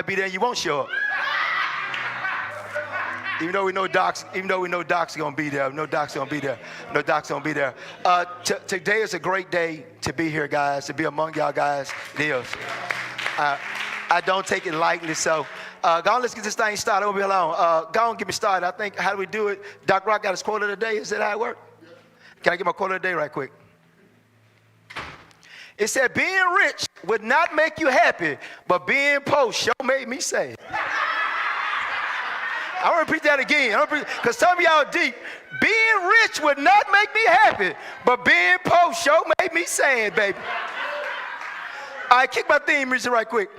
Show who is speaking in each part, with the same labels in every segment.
Speaker 1: be there and you won't show up. Even though we know Doc's gonna be there. Today is a great day to be here, guys, to be among y'all guys. It is. I don't take it lightly, so go on, let's get this thing started. It won't be long. Go on, get me started. I think, how do we do it? Doc Rock got his quote of the day. Is that how it works? Can I get my quote of the day right quick? It said, being rich would not make you happy, but being poor sure made me sad. I want to repeat that again, because some of y'all deep. Being rich would not make me happy, but being poor sure made me sad, baby. All right, kick my theme music right quick.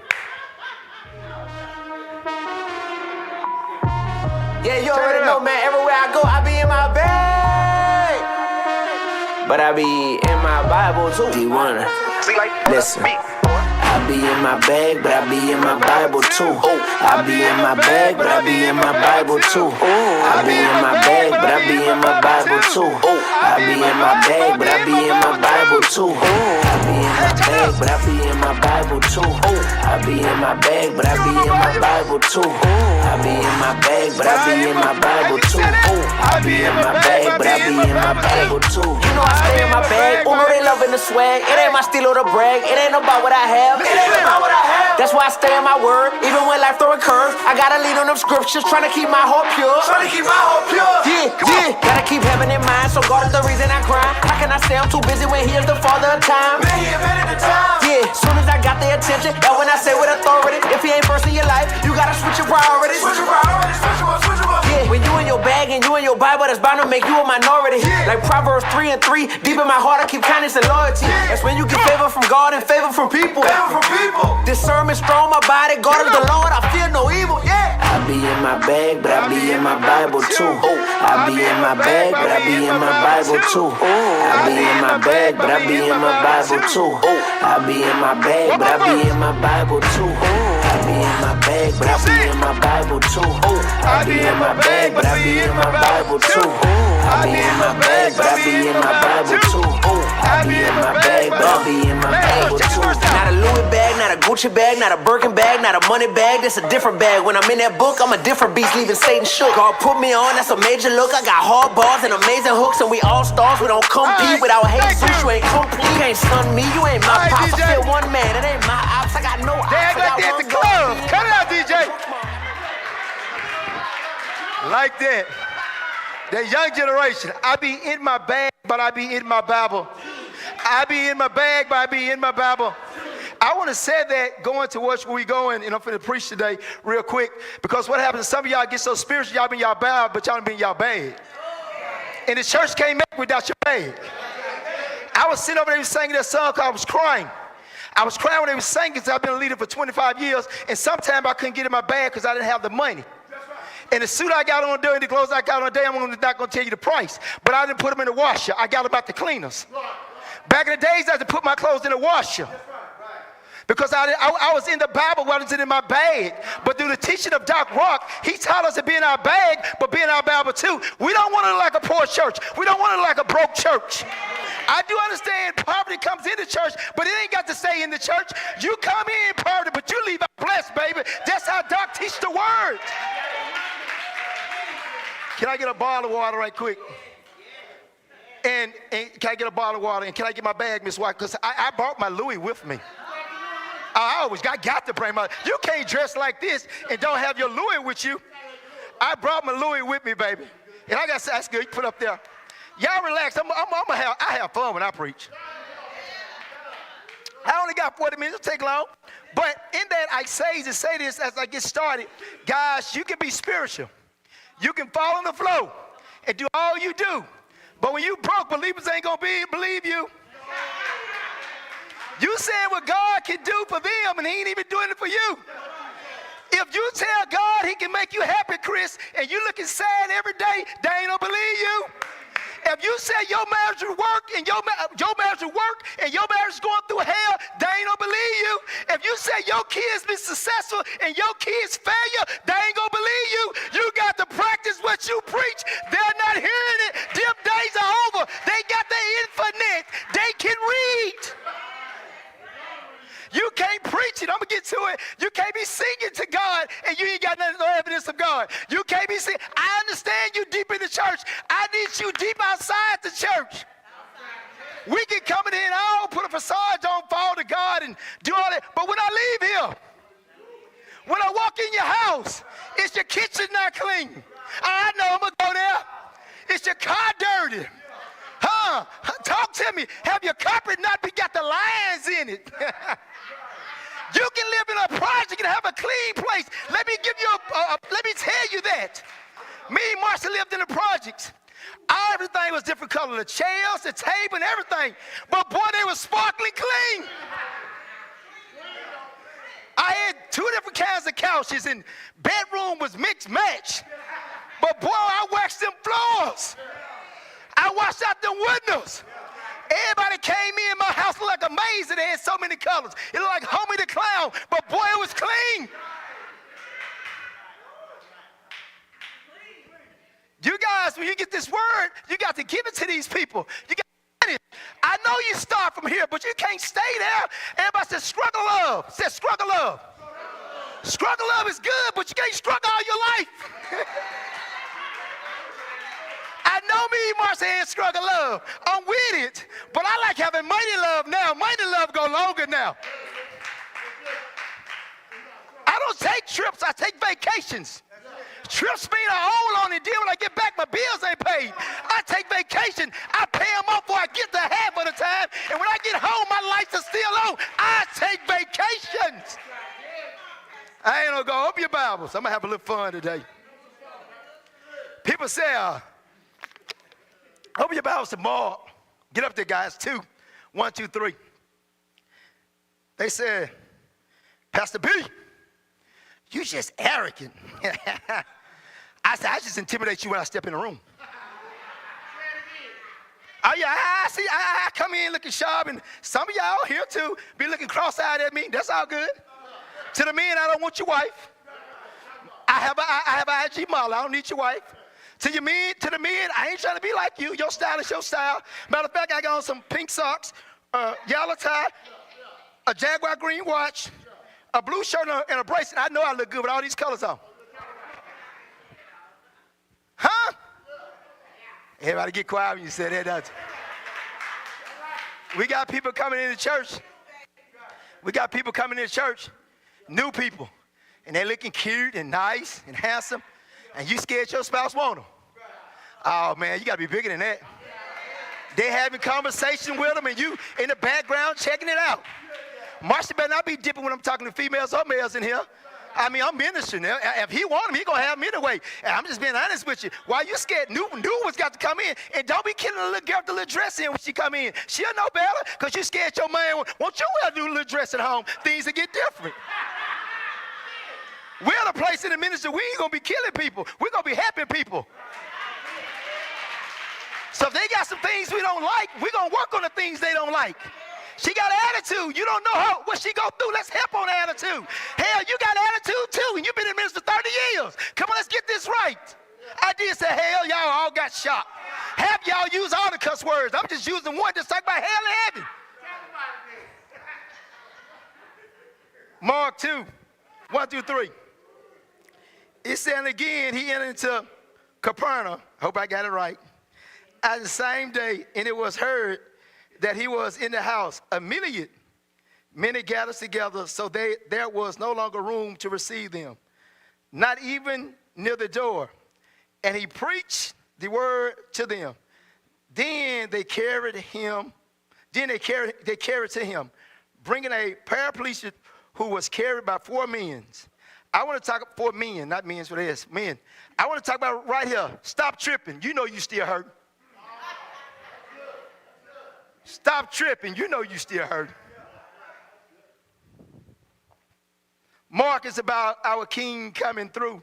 Speaker 2: Yeah, you already know, man. Everywhere I go, I be in my bag. But I be in my Bible too. D1. Listen. I be in my bag, but I be in my Bible too. I be in my bag, but I be in my Bible too. I be in my bag, but I be in my Bible too. I be in my bag, but I be in my Bible too. I be in my bag, but I be in my Bible too. I be in my bag, but I be in my Bible too. I be in my bag, but I be in my Bible too. I be in my bag, but I be in my Bible too. You know I stay in my bag. Uno, they loving the swag. It ain't my steal or the brag. It ain't about what I have. It ain't about what I have. That's why I stay in my word, even when life throwing curves. I gotta lean on them scriptures, trying to keep my heart pure. Yeah. Gotta keep heaven in mind, so God is the reason I cry. How can I say I'm too busy when He is the Father of time? Yeah, soon as I got their attention, that's when I say with authority, if He ain't first in your life, you gotta switch your priorities. Yeah, when you in your bag and you in your Bible, that's bound to make you a minority. Like Proverbs 3:3, deep in my heart I keep kindness and loyalty. That's when you get favor from God and favor from people. Discernment strong, my body, God is the Lord, I fear no evil, yeah. I be in my bag, but I be in my Bible too. I be in my bag, but I be in my Bible too. I be in my bag, but I be in my Bible too. I be in my bag, but I be in my Bible too. I be in my bag, but I be in my Bible too. I be in my bag, but I be in my Bible too. I be in my bag, but I be in my Bible too. I be in my bag, but I be in my Bible too. Not a Louis bag, not a Gucci bag, not a Birkin bag, not a money bag. That's a different bag. When I'm in that book, I'm a different beast, leaving Satan shook. God put me on, that's a major look. I got hard bars and amazing hooks, and we all stars. We don't compete without Jesus. You ain't complete. You can't stun me. You ain't my pops. I feel one man. It ain't my ops. I got no ops.
Speaker 1: They act like they at the club. Cut it out, DJ. Like that. The young generation. I be in my bag, but I be in my Bible. I be in my bag, but I be in my Bible. I want to say that going towards where we going, and I'm finna preach today real quick, because what happens is some of y'all get so spiritual, y'all be in y'all Bible, but y'all don't be in y'all bag. And the church can't make without your bag. I was sitting over there singing that song because I was crying. I was crying when they were singing because I've been a leader for 25 years, and sometimes I couldn't get in my bag because I didn't have the money. And the suit I got on today and the clothes I got on today, I'm not going to tell you the price. But I didn't put them in the washer. I got them at the cleaners. Back in the days, I had to put my clothes in the washer. Because I was in the Bible, I wasn't in my bag. But through the teaching of Doc Rock, he taught us to be in our bag, but be in our Bible too. We don't want to look like a poor church. We don't want to look like a broke church. I do understand poverty comes into church, but it ain't got to stay in the church. You come in poverty, but you leave out blessed, baby. That's how Doc teach the word. Can I get a bottle of water right quick? And can I get a bottle of water? And can I get my bag, Miss White? Because I brought my Louis with me. I got to bring my, you can't dress like this and don't have your Louis with you. I brought my Louis with me, baby. And I got, that's good, you put up there. Y'all relax, I have fun when I preach. I only got 40 minutes, it'll take long. But in that, I say this as I get started. Guys, you can be spiritual. You can fall on the floor and do all you do. But when you broke, believers ain't going to believe you. You saying what God can do for them, and He ain't even doing it for you. If you tell God He can make you happy, Chris, and you looking sad every day, they ain't gonna believe you. If you say your marriage will work and your marriage will work and your marriage is going through hell, they ain't gonna believe you. If you say your kids been successful and your kids failure, they ain't gonna believe you. You got to practice what you preach. They're not hearing it. Them days are over. They got the infinite. They can read. You can't preach it. I'm going to get to it. You can't be singing to God and you ain't got no evidence of God. You can't be saying, I understand you deep in the church. I need you deep outside the church. We can come in here and all put a facade on, fall to God and do all that. But when I leave here, when I walk in your house, is your kitchen not clean? I know I'm going to go there. Is your car dirty? Huh? Talk to me. Have your carpet not got the lines in it? You can live in a project and have a clean place. Let me give you let me tell you that. Me and Marcia lived in the projects. Everything was different color. The chairs, the table, and everything. But boy, they were sparkling clean. I had 2 different kinds of couches, and bedroom was mixed match. But boy, I waxed them floors. I washed out them windows. Everybody came in my house looked like a maze, and they had so many colors. It looked like Homie the Clown, but boy, it was clean. You guys, when you get this word, you got to give it to these people. You got to get it. I know you start from here, but you can't stay there. Everybody says struggle love. Says struggle love. Struggle love is good, but you can't struggle all your life. I know me and Marcia ain't struggle love. I'm with it, but I like having mighty love now. Mighty love go longer now. I don't take trips, I take vacations. Trips mean I hold on and deal when I get back, my bills ain't paid. I take vacation, I pay them off before I get to half of the time, and when I get home, my lights are still on. I take vacations. I ain't gonna go. Open your Bibles. I'm gonna have a little fun today. People say, open your Bibles to Mark. Get up there, guys. 2, 1, 2, 3. They said, Pastor B, you just arrogant. I said, I just intimidate you when I step in the room. Oh, yeah, I come in looking sharp, and some of y'all here, too, be looking cross-eyed at me. That's all good. To the men, I don't want your wife. I have an IG model. I don't need your wife. To the men, I ain't trying to be like you. Your style is your style. Matter of fact, I got on some pink socks, yellow tie, a Jaguar green watch, a blue shirt, and a bracelet. I know I look good with all these colors on. Huh? Everybody get quiet when you say that, don't you? We got people coming into church. New people. And they're looking cute and nice and handsome. And you scared your spouse want them. Oh, man, you got to be bigger than that. They having conversation with them, and you in the background checking it out. Marcia better not be dipping when I'm talking to females or males in here. I mean, I'm ministering now. If he want them, he going to have them anyway. And I'm just being honest with you. Why you scared? New ones got to come in. And don't be killing the little girl with the little dress in when she come in. She'll know better because you scared your man. Won't you wear a new little dress at home? Things will get different. We're the place in the ministry. We ain't going to be killing people. We're going to be helping people. So if they got some things we don't like, we're going to work on the things they don't like. She got an attitude. You don't know what she go through. Let's help on the attitude. Hell, you got an attitude too, and you've been in ministry for 30 years. Come on, let's get this right. I did say, hell, y'all all got shot. Half y'all use all the cuss words. I'm just using one to talk about hell and heaven. Mark 2, 1 through 3. It said again, he entered into Capernaum. Hope I got it right. At the same day, and it was heard that he was in the house. Immediately, many gathered together, so there was no longer room to receive them, not even near the door. And he preached the word to them. Then they carried him. They carried to him, bringing a paraplegic who was carried by 4 men. I want to talk 4 men, not men, what it is, men. I want to talk about right here. Stop tripping. You know you still hurt. Stop tripping. You know you still hurt. Mark is about our King coming through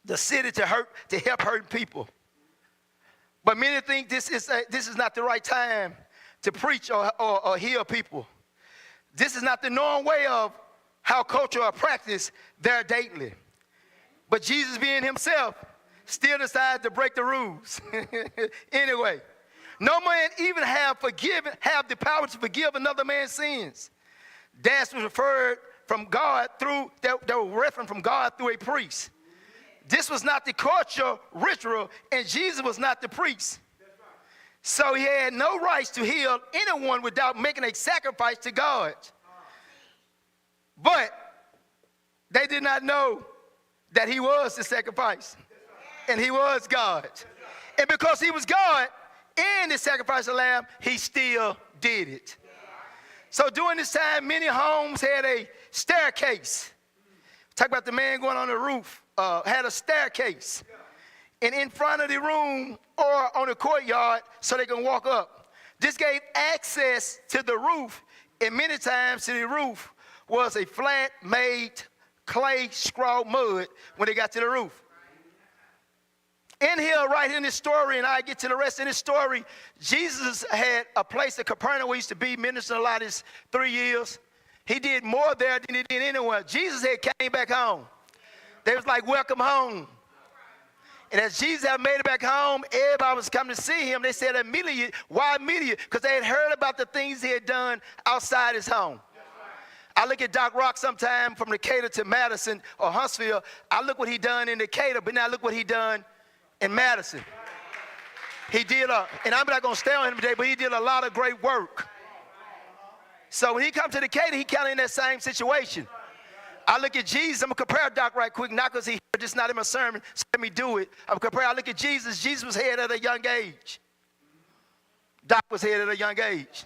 Speaker 1: the city to help hurting people. But many think this is not the right time to preach or heal people. This is not the normal way of how culture or practice their daily. But Jesus, being himself, still decided to break the rules. Anyway, no man even have the power to forgive another man's sins. That was referred from God they were referenced from God through a priest. This was not the cultural ritual, and Jesus was not the priest. So he had no rights to heal anyone without making a sacrifice to God. But they did not know that he was the sacrifice, and he was God. And because he was God in the sacrifice of the lamb, he still did it. So during this time, many homes had a staircase. Talk about the man going on the roof, had a staircase. And in front of the room or on the courtyard so they can walk up. This gave access to the roof, and many times to the roof was a flat-made clay scrawled mud when they got to the roof. In here, right in this story, and I get to the rest of this story, Jesus had a place at Capernaum where he used to be ministering a lot his 3 years. He did more there than he did anywhere. Jesus had came back home. They was like, welcome home. And as Jesus had made it back home, everybody was coming to see him. They said immediately, why immediately? Because they had heard about the things he had done outside his home. I look at Doc Rock sometime from Decatur to Madison or Huntsville. I look what he done in Decatur, but now look what he done in Madison. He did and I'm not going to stay on him today, but he did a lot of great work. So when he comes to Decatur, he kind of in that same situation. I look at Jesus. I'm going to compare Doc right quick, not because he's just not in my sermon, so let me do it. I'm compare. I look at Jesus. Jesus was head at a young age. Doc was head at a young age.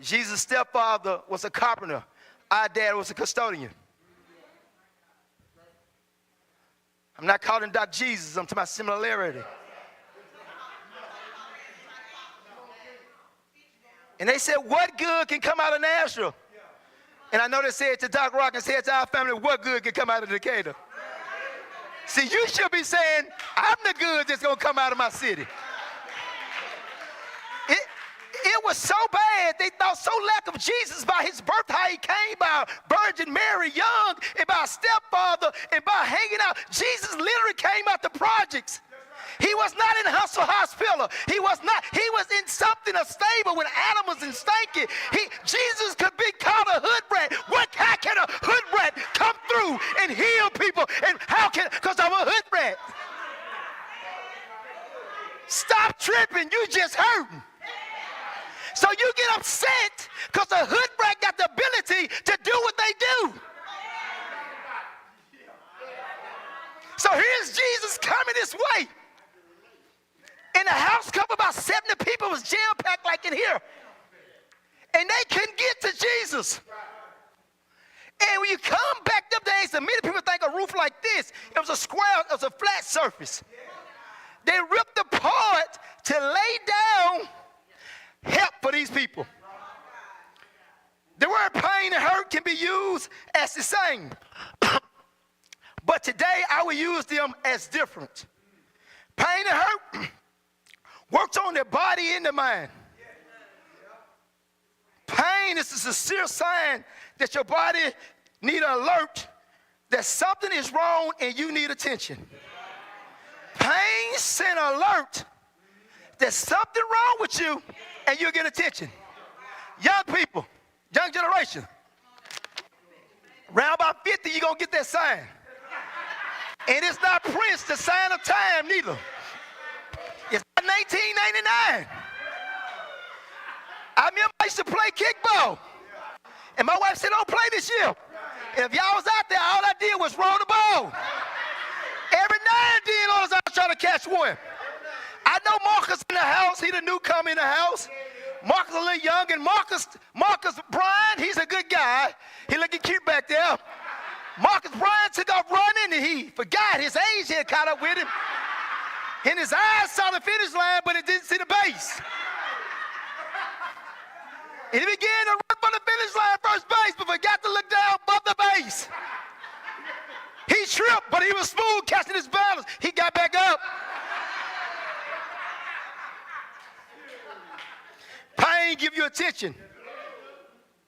Speaker 1: Jesus' stepfather was a carpenter. Our dad was a custodian. I'm not calling Doc Jesus. I'm talking about similarity. And they said, what good can come out of Nashville? And I know they said to Doc Rock and said to our family, what good can come out of Decatur? See, you should be saying, I'm the good that's going to come out of my city. It was so bad, they thought so lack of Jesus by his birth, how he came by Virgin Mary young, and by a stepfather, and by hanging out. Jesus literally came out the projects. He was not in Huntsville Hospital. He was in something, a stable with animals and stinking. Jesus could be called a hood rat. How can a hood rat come through and heal people? And how can, because I'm a hood rat. Stop tripping, you just hurting. So you get upset because the hood rat got the ability to do what they do. So here's Jesus coming this way. In the house cup, about 70 people was jam-packed like in here. And they couldn't get to Jesus. And when you come back up there, so many people think a roof like this, it was a square, it was a flat surface. They ripped apart to lay down help for these people. The word pain and hurt can be used as the same. But today I will use them as different. Pain and hurt works on the body and the mind. Pain is a sincere sign that your body need an alert that something is wrong and you need attention. Pain send an alert that something wrong with you and you get attention. Young people, young generation, around about 50, you're going to get that sign. And it's not Prince, the sign of time, neither. It's not 1999. I remember I used to play kickball. And my wife said, don't play this year. And if y'all was out there, all I did was roll the ball. Every now and then, I was trying to catch one. I know Marcus in the house. He the newcomer in the house. Marcus a little young, and Marcus Bryan, he's a good guy. He looking cute back there. Marcus Bryan took off running, and he forgot his age had caught up with him. And his eyes saw the finish line, but it didn't see the base. And he began to run for the finish line, first base, but forgot to look down above the base. He tripped, but he was smooth catching his balance. He got back up. Pain give you attention.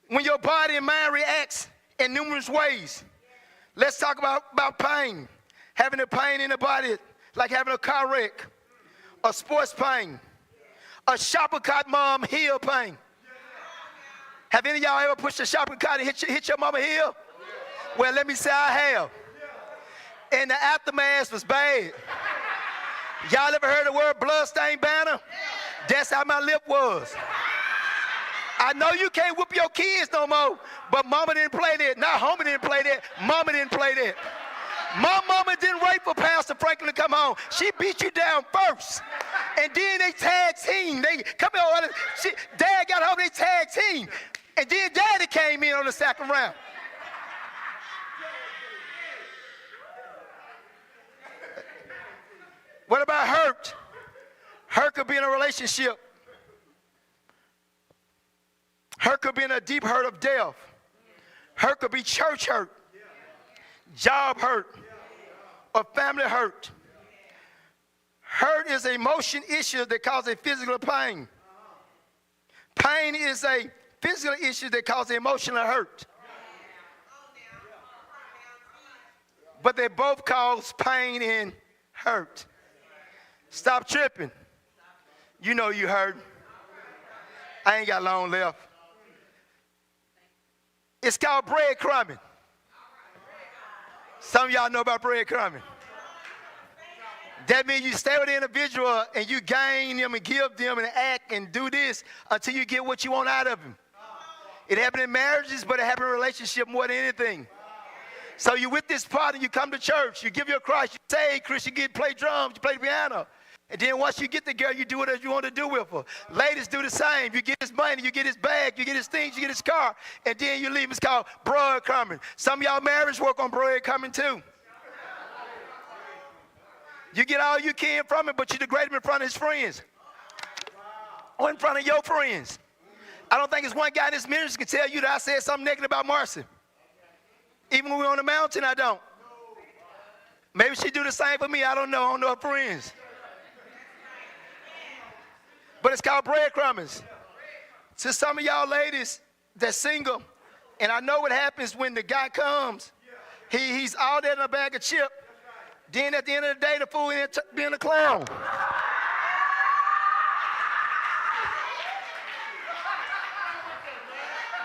Speaker 1: When your body and mind reacts in numerous ways. Let's talk about pain. Having a pain in the body, like having a car wreck, a sports pain, a shopping cart mom heel pain. Have any of y'all ever pushed a shopping cart and hit your mama heel? Well, let me say I have. And the aftermath was bad. Y'all ever heard the word bloodstained banner? That's how my lip was. I know you can't whoop your kids no more, but mama didn't play that. Not homie didn't play that. Mama didn't play that. My mama didn't wait for Pastor Franklin to come home. She beat you down first. And then they tag team. They come here. Dad got home, they tag team. And then Daddy came in on the second round. What about hurt? Hurt could be in a relationship. Hurt could be in a deep hurt of death. Hurt could be church hurt, job hurt, or family hurt. Hurt is an emotion issue that causes physical pain. Pain is a physical issue that causes emotional hurt. But they both cause pain and hurt. Stop tripping. You know you hurt. I ain't got long left. It's called breadcrumbing. Some of y'all know about breadcrumbing. That means you stay with the individual and you gain them and give them and act and do this until you get what you want out of them. It happened in marriages, but it happened in relationship more than anything. So you with this partner, you come to church, you give your Christ, you say, Christian, you play drums, you play the piano. And then once you get the girl, you do whatever you want to do with her. Ladies do the same. You get his money, you get his bag, you get his things, you get his car, and then you leave. It's called breadcrumbing. Some of y'all marriage work on breadcrumbing too. You get all you can from it, but you degrade him in front of his friends. Or in front of your friends. I don't think there's one guy in this ministry can tell you that I said something negative about Marcy. Even when we're on the mountain, I don't. Maybe she do the same for me. I don't know. I don't know her friends. But it's called breadcrumbing. To some of y'all ladies that's single, and I know what happens when the guy comes. He's all there in a bag of chips. Then at the end of the day, the fool ends up being a clown.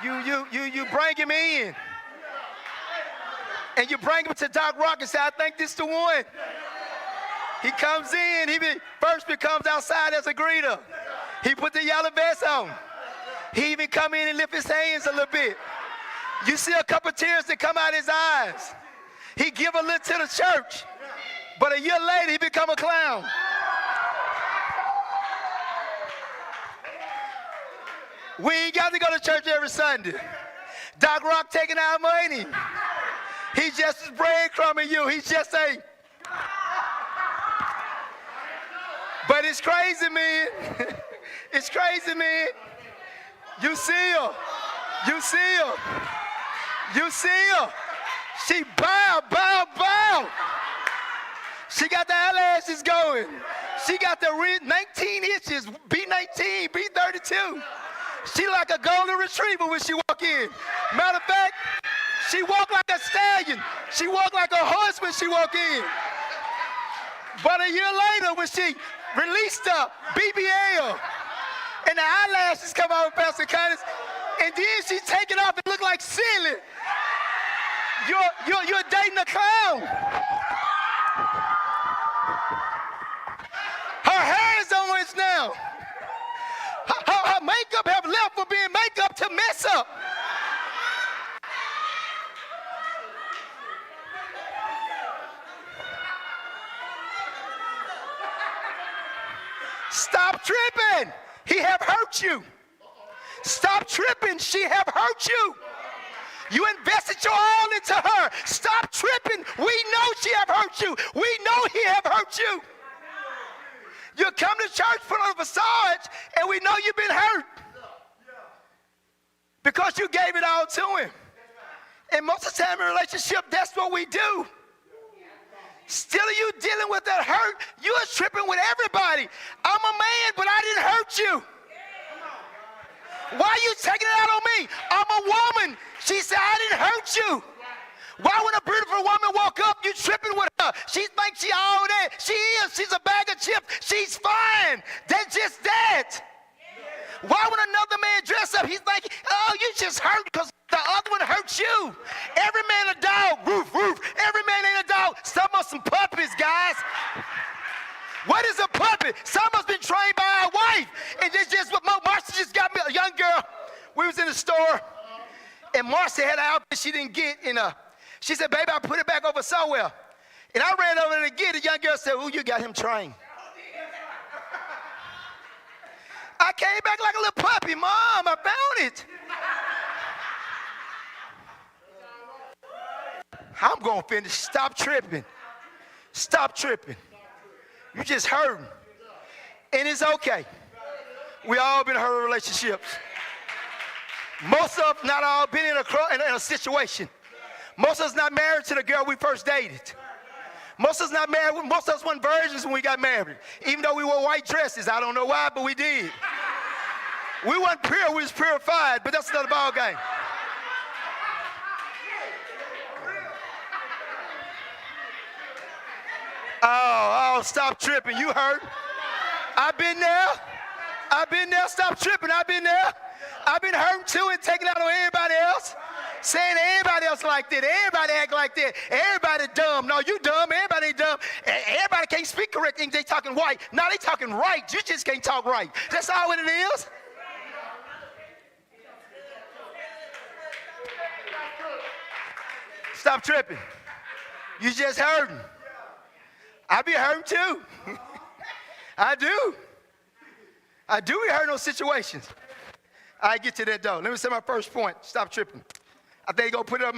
Speaker 1: You bring him in. And you bring him to Doc Rock and say, I think this is the one. He comes in, first becomes outside as a greeter. He put the yellow vest on. He even come in and lift his hands a little bit. You see a couple tears that come out his eyes. He give a little to the church. But a year later, he become a clown. We ain't got to go to church every Sunday. Doc Rock taking our money. He just is breadcrumbing you. He's just a... But it's crazy, man. It's crazy, man. You see her. You see her. You see her. She bow. She got the eyelashes going. She got the 19 inches, B19, B32. She like a golden retriever when she walk in. Matter of fact, she walk like a stallion. She walk like a horse when she walk in. But a year later, when she released the BBL and the eyelashes come out of Pastor Curtis, and then she take it off and look like silly. You're dating a clown. Her hair is on it now. Her makeup have left for being makeup to mess up. Stop tripping. He have hurt you. Stop tripping. She have hurt you. You invested your all into her. Stop tripping. We know she have hurt you. We know he have hurt you. You come to church, put on a facade, and we know you've been hurt. Because you gave it all to him. And most of the time in a relationship, that's what we do. Still you dealing with that hurt, you are tripping with everybody. I'm a man, but I didn't hurt you. Why are you taking it out on me? I'm a woman. She said, I didn't hurt you. Why when a beautiful woman walk up, you tripping with her? She thinks she all that. She is. She's a bag of chips. She's fine. That's just that. Why when another man dress up, he's like, oh, you just hurt because the other one hurt ain't you. Every man a dog, roof, roof. Every man ain't a dog. Some are some puppies, guys. What is a puppy? Some of us been trained by our wife. And this just what Marcia just got me, a young girl. We was in the store, and Marcia had an outfit she didn't get. She said, baby, I put it back over somewhere. And I ran over there to get it. The young girl said, you got him trained. I came back like a little puppy. Mom, I found it. I'm going to finish. Stop tripping. Stop tripping. You just hurting. And it's okay. We all been hurt in relationships. Most of us, not all, been in a situation. Most of us not married to the girl we first dated. Most of us not married. Most of us weren't virgins when we got married. Even though we wore white dresses. I don't know why, but we did. We weren't pure, we was purified, but that's another ball game. Oh, stop tripping. You hurt. I've been there. I've been there. Stop tripping. I've been there. I've been hurting too and taking out on everybody else. Saying everybody else like that. Everybody act like that. Everybody dumb. No, you dumb. Everybody ain't dumb. Everybody can't speak correct English. They talking white. No, they talking right. You just can't talk right. That's all what it is. Stop tripping. You just hurting. I be hurting too. I do. I do be hurting those situations. I get to that though. Let me say my first point. Stop tripping. I think they're going to put it up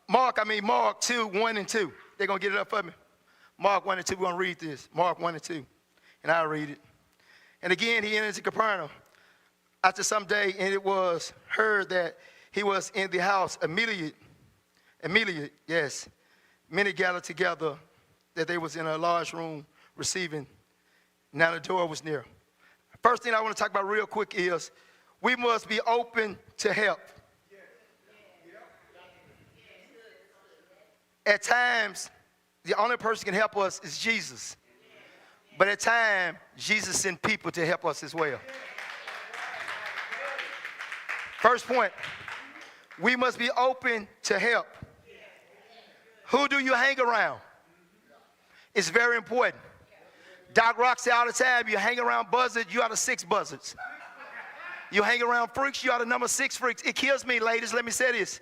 Speaker 1: Mark 2, 1 and 2. They're going to get it up for me. Mark 1 and 2, we're going to read this. Mark 1 and 2. And I'll read it. And again, he entered into Capernaum after some day, and it was heard that he was in the house. Immediately, yes. Many gathered together, that they was in a large room receiving. Now the door was near. First thing I want to talk about real quick is we must be open to help. At times, the only person can help us is Jesus. But at times, Jesus sent people to help us as well. First point, we must be open to help. Who do you hang around? It's very important. Doc Rock said all the time, you hang around buzzards, you are the 6 buzzards. You hang around freaks, you are the number 6 freaks. It kills me, ladies, let me say this.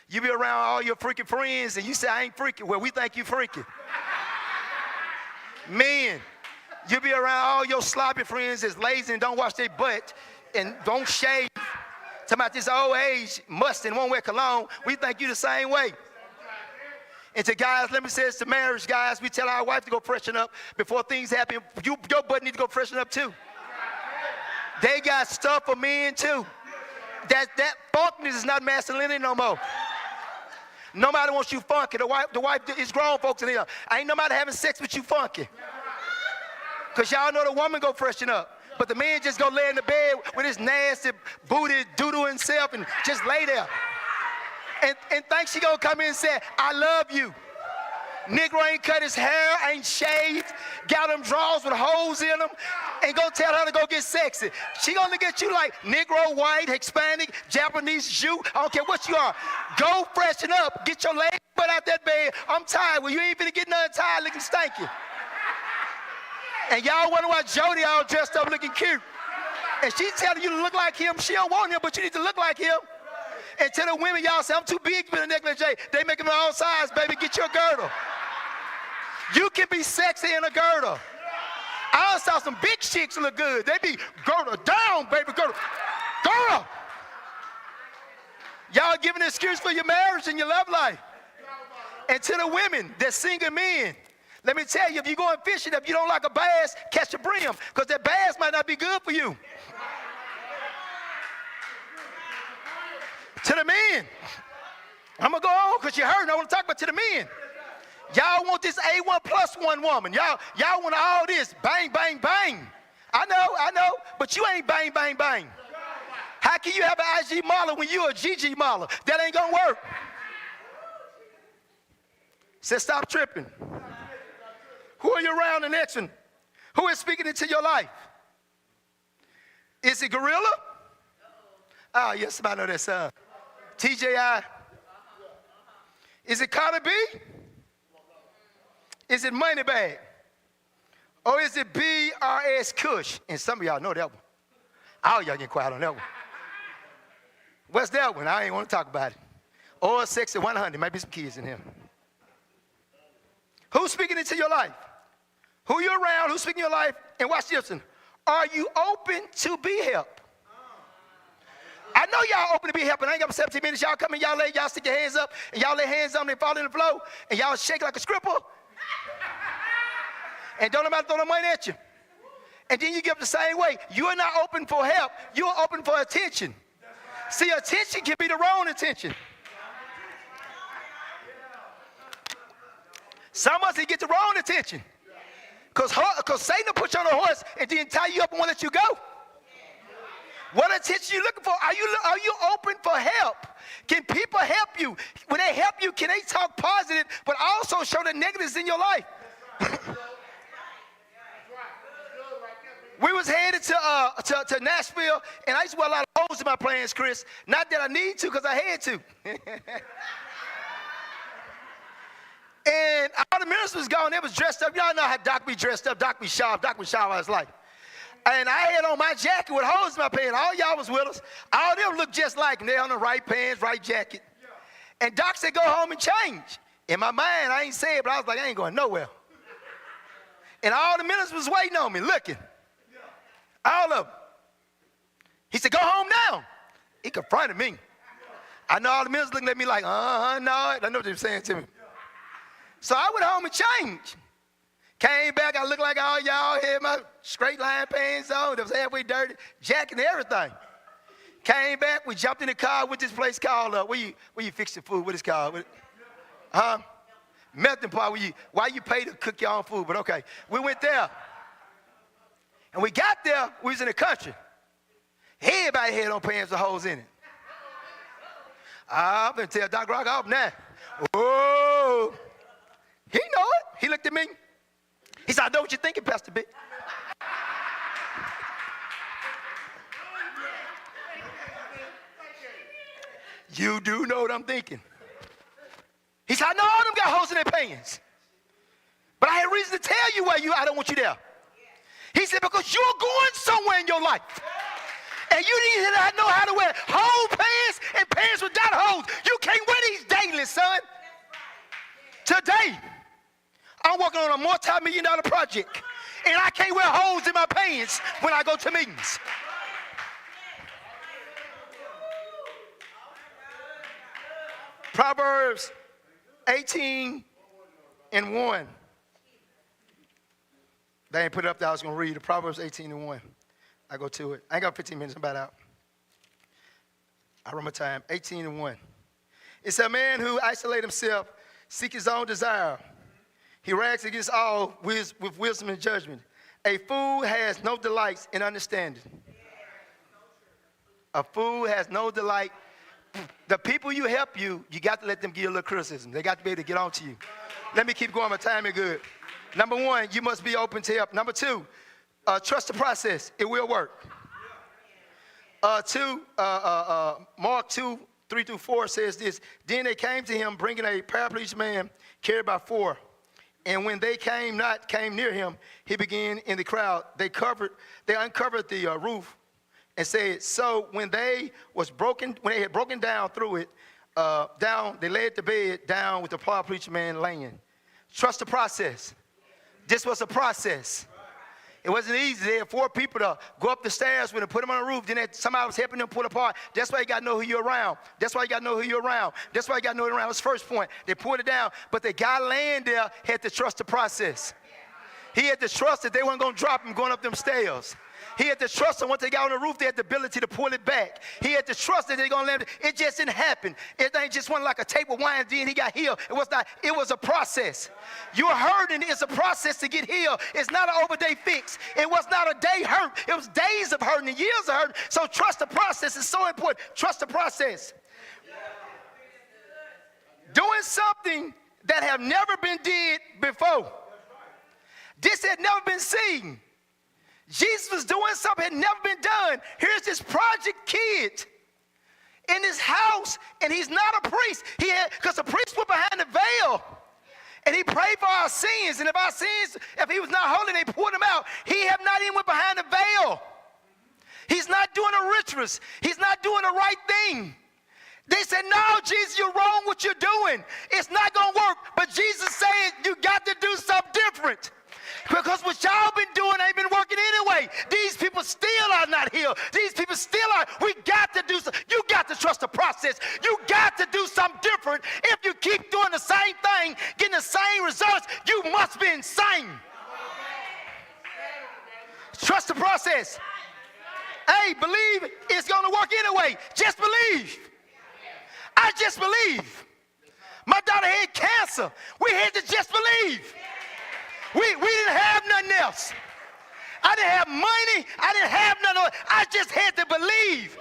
Speaker 1: You be around all your freaking friends and you say, I ain't freaking. Well, we think you freaking. Men, you be around all your sloppy friends that's lazy and don't wash their butt and don't shave. Talking about this old age, must and won't wear cologne. We think you the same way. And to guys, let me say this to marriage guys, we tell our wife to go freshen up before things happen. Your butt need to go freshen up too. They got stuff for men too. That funkiness is not masculinity no more. Nobody wants you funky. The wife is grown folks in here. Ain't nobody having sex with you funky. Because y'all know the woman go freshen up. But the man just go lay in the bed with his nasty booty doo-doo himself and just lay there. And think she gonna come in and say, I love you. Negro ain't cut his hair, ain't shaved, got them drawers with holes in them, and go tell her to go get sexy. She gonna look at you like Negro, white, Hispanic, Japanese, Jew, I don't care what you are. Go freshen up, get your legs put out that bed. I'm tired. Well, you ain't finna get nothing tired looking stanky. And y'all wonder why Jody all dressed up looking cute. And she's telling you to look like him. She don't want him, but you need to look like him. And to the women, y'all say, I'm too big for the negligee. They make them all size, baby. Get your girdle. You can be sexy in a girdle. I saw some big chicks look good. They be girdle down, baby, girdle. Girdle. Y'all giving an excuse for your marriage and your love life. And to the women that single men, let me tell you, if you're going fishing, if you don't like a bass, catch a brim, because that bass might not be good for you. To the men, I'm going to go on because you heard, I want to talk about to the men. Y'all want this A1 plus 1 woman. Y'all want all this, bang, bang, bang. I know, but you ain't bang, bang, bang. How can you have an IG model when you a GG model? That ain't going to work. Said stop tripping. Who are you around the next one? Who is speaking into your life? Is it Gorilla? Oh, yes, somebody know that song. TJI? Is it Carter B? Is it Moneybag? Or is it BRS Kush? And some of y'all know that one. All y'all get quiet on that one. What's that one? I ain't want to talk about it. Or Sexy 100. Might be some kids in here. Who's speaking into your life? Who you around? Who's speaking in your life? And watch this one. Are you open to be helped? I know y'all open to be helped, and I ain't got 17 minutes. Y'all come in, y'all stick your hands up, and y'all lay hands on them, they fall in the flow, and y'all shake like a scripper. And don't nobody throw no money at you. And then you give the same way. You are not open for help. You are open for attention. See, attention can be the wrong attention. Some of us get the wrong attention. Because Satan will put you on a horse and then tie you up and won't let you go. What attention are you looking for? Are you open for help? Can people help you? When they help you, can they talk positive, but also show the negatives in your life? We was headed to Nashville, and I used to wear a lot of holes in my plans, Chris. Not that I need to, because I had to. And all the ministers was gone. They was dressed up. Y'all know how Doc be dressed up. Doc be sharp. Doc was sharp all his life. And I had on my jacket with holes in my pants. All y'all was with us. All of them looked just like him. They on the right pants, right jacket. And Doc said, go home and change. In my mind, I ain't say it, but I was like, I ain't going nowhere. And all the ministers was waiting on me, looking. All of them. He said, go home now. He confronted me. I know all the ministers looking at me like, no. I know what they were saying to me. So I went home and changed. Came back, I looked like all y'all had my straight line pants on. It was halfway dirty, jacket and everything. Came back, we jumped in the car with this place called, where you fix your food, what is it called? Melting pot, why you pay to cook your own food, but okay. We went there. And we got there, we was in the country. Everybody had on pants with holes in it. I'm going to tell Doc Rock off now. Whoa. He know it. He looked at me. He said, I know what you're thinking, Pastor B. You do know what I'm thinking. He said, I know all them got holes in their pants. But I had reason to tell you why I don't want you there. He said, because you're going somewhere in your life. And you need to know how to wear whole pants and pants without holes. You can't wear these daily, son. Today, I'm working on a multi-million-dollar project, and I can't wear holes in my pants when I go to meetings. Proverbs 18:1. They ain't put it up there. I was going to read it. Proverbs 18:1. I go to it. I ain't got 15 minutes. I'm about out. I run my time. 18:1. It's a man who isolates himself, seeks his own desire. He rags against all with wisdom and judgment. A fool has no delights in understanding. A fool has no delight. The people you help you got to let them give you a little criticism. They got to be able to get on to you. Let me keep going. My time is good. Number one, you must be open to help. Number two, trust the process. It will work. Mark 2:3-4 says this. Then they came to him, bringing a paraplegic man carried by four. And when they came near him, he began in the crowd. They uncovered the roof and said, so when they had broken down through it, they laid the bed down with the paraplegic man laying. Trust the process. This was a process. It wasn't easy. They had four people to go up the stairs with and put them on the roof. Then somebody was helping them pull apart. That's why you got to know who you're around. That's why you got to know who you're around. That's why you got to know who you're around. That's the first point. They pulled it down, but the guy laying there had to trust the process. He had to trust that they weren't going to drop him going up them stairs. He had to trust that once they got on the roof, they had the ability to pull it back. He had to trust that they're going to land it. It just didn't happen. It ain't just one like a tape of wine, then he got healed. It was not. It was a process. You're hurting. It's a process to get healed. It's not an overday fix. It was not a day hurt. It was days of hurting and years of hurting. So trust the process is so important. Trust the process. Doing something that have never been did before. This had never been seen. Jesus was doing something that had never been done. Here's this project kid in his house, and he's not a priest. Because the priests were behind the veil. And he prayed for our sins. And if he was not holy, they pulled him out. He have not even went behind the veil. He's not doing the rituals. He's not doing the right thing. They said, no, Jesus, you're wrong what you're doing. It's not going to work. But Jesus said, you got to do something different. Because what y'all been doing ain't been working anyway. These people still are not healed. These people still are. We got to do something. You got to trust the process. You got to do something different. If you keep doing the same thing, getting the same results, you must be insane. Trust the process. Hey, believe it's going to work anyway. Just believe. I just believe. My daughter had cancer. We had to just believe. We didn't have nothing else. I didn't have money. I didn't have nothing else. I just had to believe.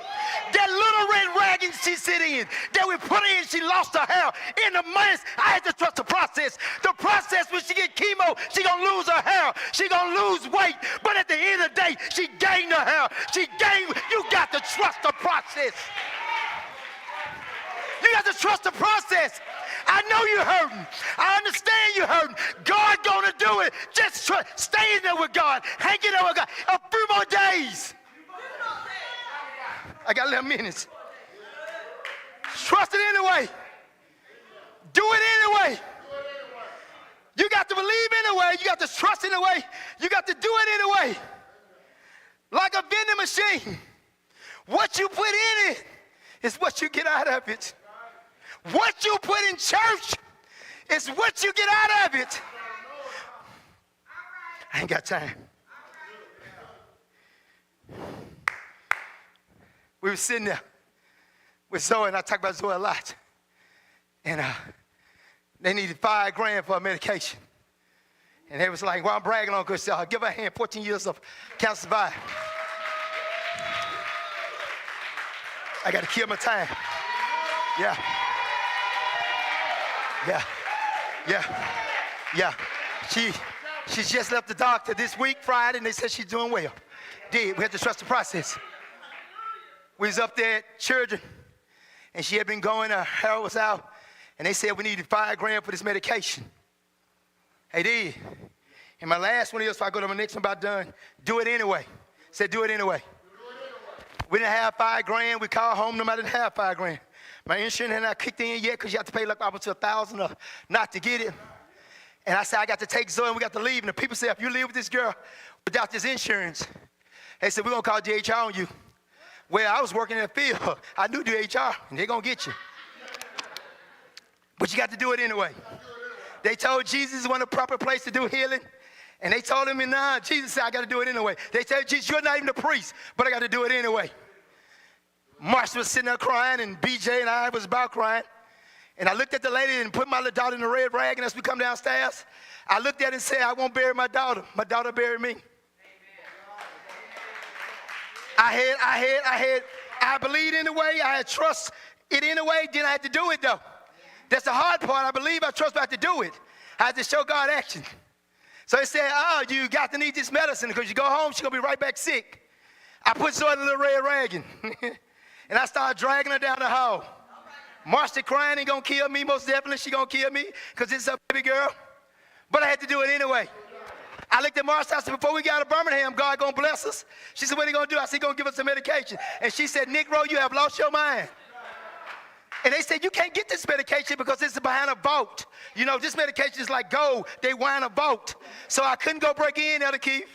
Speaker 1: That little red wagon she sit in, that we put her in, she lost her hair. In the months, I had to trust the process. The process, when she get chemo, she gonna lose her hair. She gonna lose weight. But at the end of the day, she gained her hair. You got to trust the process. You got to trust the process. I know you're hurting. I understand you're hurting. God gonna do it. Just stay in there with God. Hang in there with God. A few more days. I got 11 minutes. Trust it anyway. Do it anyway. You got to believe anyway. You got to trust anyway. You got to do it anyway. Like a vending machine. What you put in it is what you get out of it. What you put in church is what you get out of it. I ain't got time. We were sitting there with Zoe, and I talk about Zoe a lot. And they needed $5,000 for a medication. And they was like, well, I'm bragging on because give her a hand, 14 years of cancer survive. I got to kill my time. Yeah. She just left the doctor this week, Friday, and they said she's doing well. We had to trust the process. We was up there at church, and she had been going, her hair was out, and they said we needed $5,000 for this medication. They did. And my last one is, if I go to my next one about done, do it anyway. Said do it anyway. We didn't have $5,000. We called home, nobody didn't have $5,000. My insurance had not kicked in yet because you have to pay like up to $1,000 not to get it. And I said, I got to take Zoe and we got to leave. And the people said, if you leave with this girl without this insurance, they said, we're going to call DHR on you. Well, I was working in the field. I knew DHR, and they're going to get you. But you got to do it anyway. They told Jesus wasn't a proper place to do healing. And they told him, nah, Jesus said, I got to do it anyway. They said, Jesus, you're not even a priest, but I got to do it anyway. Marcia was sitting there crying, and BJ and I was about crying. And I looked at the lady and put my little daughter in the red rag, and as we come downstairs, I looked at her and said, I won't bury my daughter. My daughter buried me. I believed in the way, I had trust it in a way, then I had to do it though. That's the hard part. I believe, I trust, but I had to do it. I had to show God action. So he said, you got to need this medicine because you go home, she's going to be right back sick. I put Zoe in a little red rag and I started dragging her down the hall. Marcia crying ain't going to kill me. Most definitely she going to kill me because it's a baby girl. But I had to do it anyway. I looked at Marcia, I said, before we got to Birmingham, God going to bless us. She said, what are you going to do? I said, he's going to give us some medication. And she said, Negro, you have lost your mind. And they said, you can't get this medication because it's behind a vault. You know, this medication is like gold. They wind a vault. So I couldn't go break in, Elder Keith.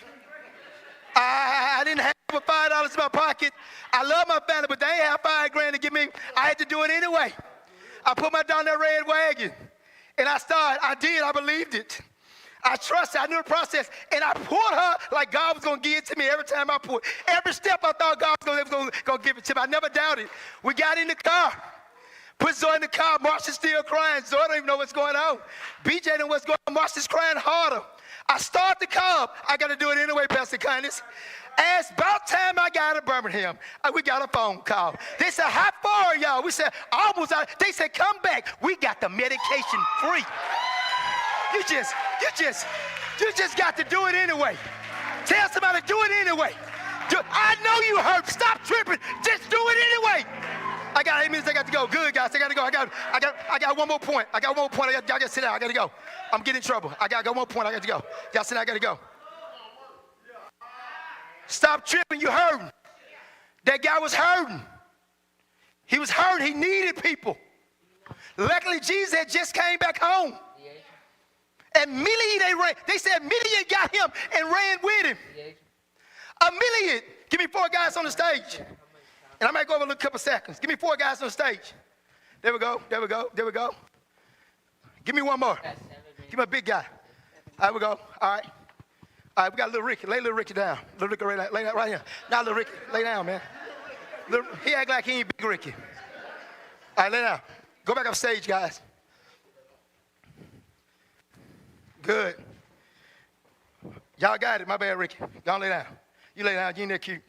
Speaker 1: I didn't have $5 in my pocket. I love my family, but they ain't have $5,000 to give me. I had to do it anyway. I put my daughter in that red wagon. And I believed it. I trusted, I knew the process, and I pulled her like God was going to give it to me every time I pulled. Every step I thought God was going to give it to me. I never doubted. We got in the car. Put Zoe in the car. Marcia's still crying. Zoe don't even know what's going on. BJ don't know what's going on. Marcia's crying harder. I start the car up. I got to do it anyway, Pastor Kindness. As about time I got to Birmingham, we got a phone call. They said, how far are y'all? We said, almost out. They said, come back. We got the medication free. You just got to do it anyway. Tell somebody, do it anyway. I know you hurt. Stop tripping. Just do it anyway. I got 8 minutes. I got to go. Good, guys. I got to go. I got one more point. Y'all got to sit down. I got to go. I'm getting in trouble. I got one more point. I got to go. Y'all sit down. I got to go. Stop tripping. You hurting. That guy was hurting. He was hurting. He needed people. Luckily, Jesus had just came back home. And they said a million got him and ran with him. A million. Give me 4 guys on the stage. And I might go over a couple seconds. Give me 4 guys on the stage. There we go. There we go. There we go. Give me one more. Give me a big guy. All right, we go. All right. All right, we got little Ricky. Lay little Ricky down. Little Ricky lay down right here. Now little Ricky, lay down, man. He act like he ain't big Ricky. All right, lay down. Go back up stage, guys. Good. Y'all got it. My bad, Ricky. Go on, lay down. You lay down. You ain't that cute.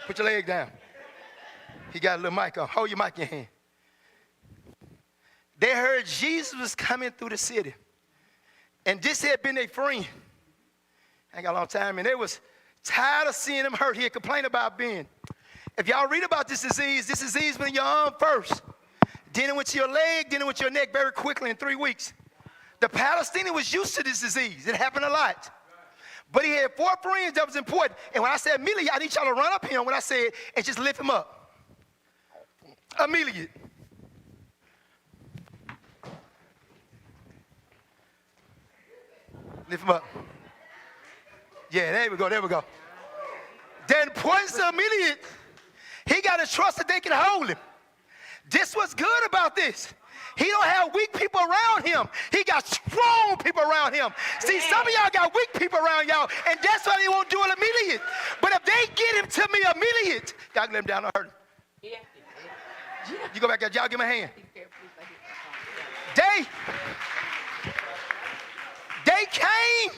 Speaker 1: Put your leg down. He got a little mic on. Hold your mic in your hand. They heard Jesus was coming through the city. And this had been their friend. I ain't got a long time. And they was tired of seeing him hurt. He had complained about being. If y'all read about this disease went in your arm first. Then it went to your leg, then it went to your neck very quickly in 3 weeks. The Palestinian was used to this disease. It happened a lot. But he had 4 friends that was important. And when I said immediately, I need y'all to run up here when I said and just lift him up. Immediate. Lift him up. Yeah, there we go, there we go. The importance of immediate, he got to trust that they can hold him. This what's good about this. He don't have weak people around him. He got strong people around him. See, some of y'all got weak people around y'all, and that's why they won't do it immediate. But if they get him to me immediate, y'all let him down, don't hurt him. You go back there, y'all give him a hand. They came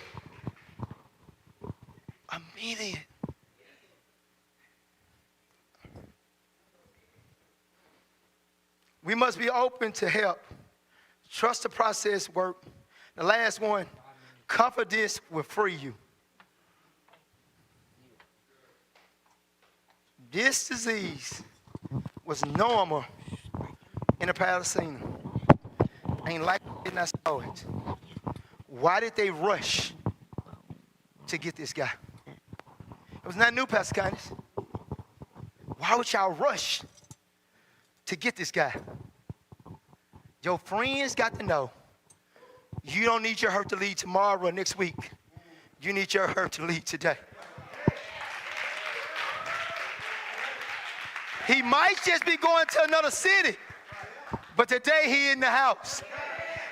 Speaker 1: immediate. We must be open to help. Trust the process work. The last one, confidence will free you. This disease was normal in the Palestine. Ain't like it, and I saw it. Why did they rush to get this guy? It was not new, Pastor Candace. Why would y'all rush to get this guy? Your friends got to know you don't need your hurt to lead tomorrow or next week. You need your hurt to lead today. He might just be going to another city, but today he in the house.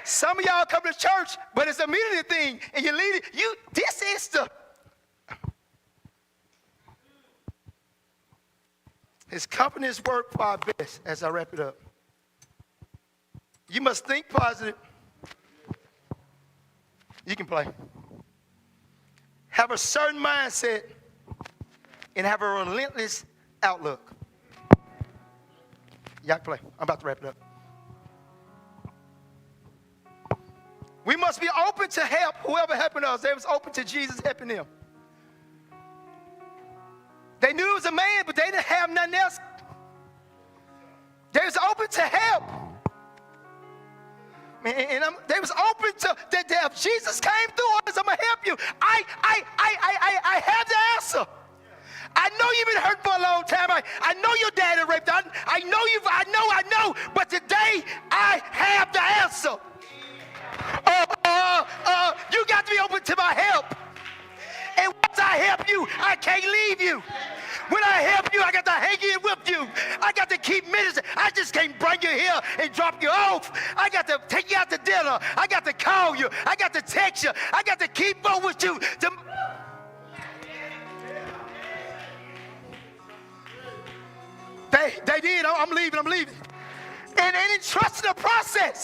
Speaker 1: Some of y'all come to church, but it's a immediate thing, and you lead it. This is the. His companies work for our best. As I wrap it up, you must think positive. You can play. Have a certain mindset and have a relentless outlook. Y'all can play. I'm about to wrap it up. We must be open to help whoever helping us. They was open to Jesus helping them. They knew it was a man, but they didn't have nothing else. They was open to help. And they was open to that if Jesus came through us, I'm gonna help you. I have the answer. I know you've been hurt for a long time. I know your dad had raped. I know. But today I have the answer. You got to be open to my help. And once I help you, I can't leave you. When I help you, I got to hang in with you. I got to keep ministering. I just can't bring you here and drop you off. I got to take you out to dinner. I got to call you. I got to text you. I got to keep on with you. They did. I'm leaving. And trust the process.